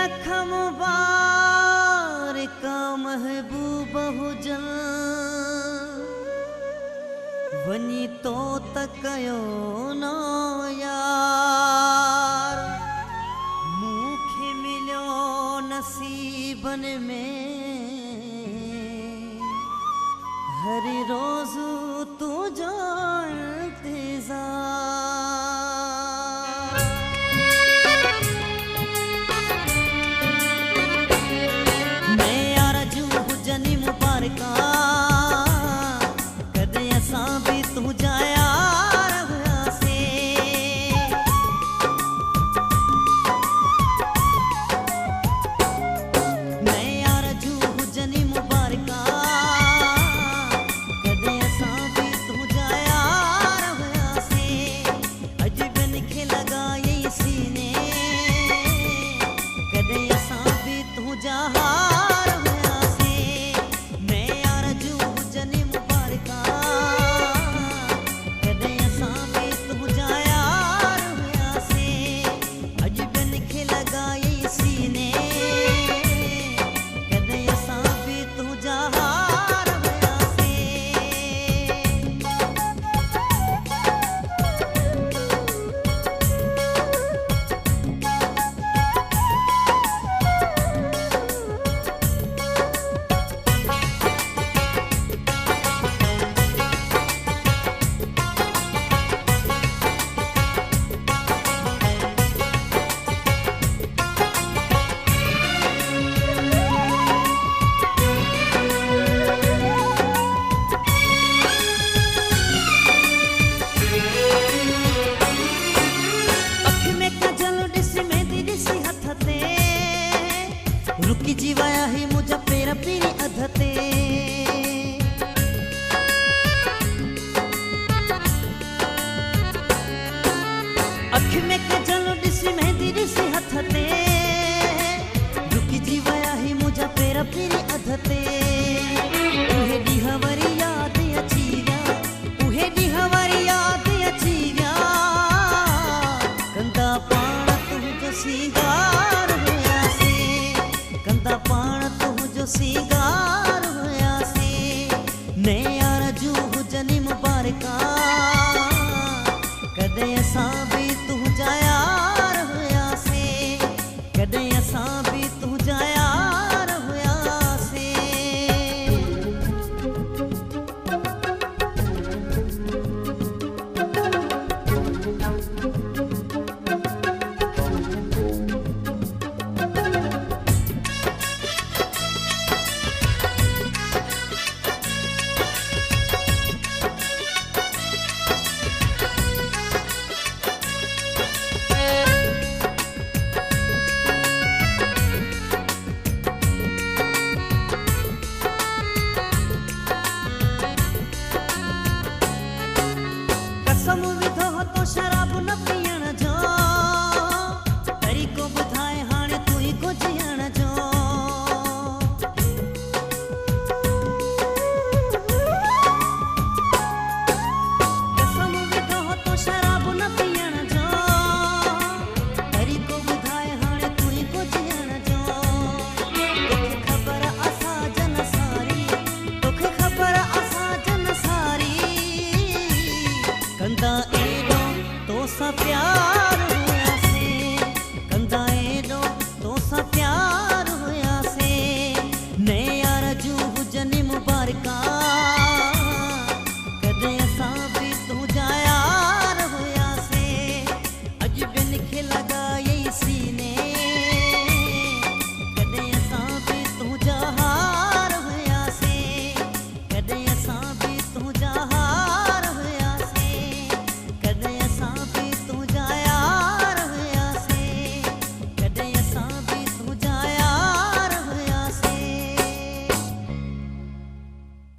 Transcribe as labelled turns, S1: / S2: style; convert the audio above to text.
S1: रखम बार का महबूब हुजन वनी तो तकयो न यार मूखे मिलो नसीबन में हर रोज तू जान रुकी जीवाया ही मुझे पेरा पीरी अधते अख में कजल दिसी मेहंदी दिसी हथते रुकी जीवाया ही मुझे पेरा पीरी अधते उहे दी हमारी याद अचीरा उहे दी हमारी याद अचीरा कंदा पाना तुझो सिंगार सिंगार होया से ने आरजू हुजनी मुबारका कदे असां भी तुझा यार होया से कदे असां भी तुझा यार होया से शराब न पीअण जो तरीक़ो ॿुधाए हाणे तूं ई को जीअण जो कसम विधो तो शराब न पीअण जो तरीक़ो ॿुधाए हाणे तूं ई को जीअण जो तोखे ख़बर असां जन सारी तोखे ख़बर असां जन सारी कंदा तो सा प्यार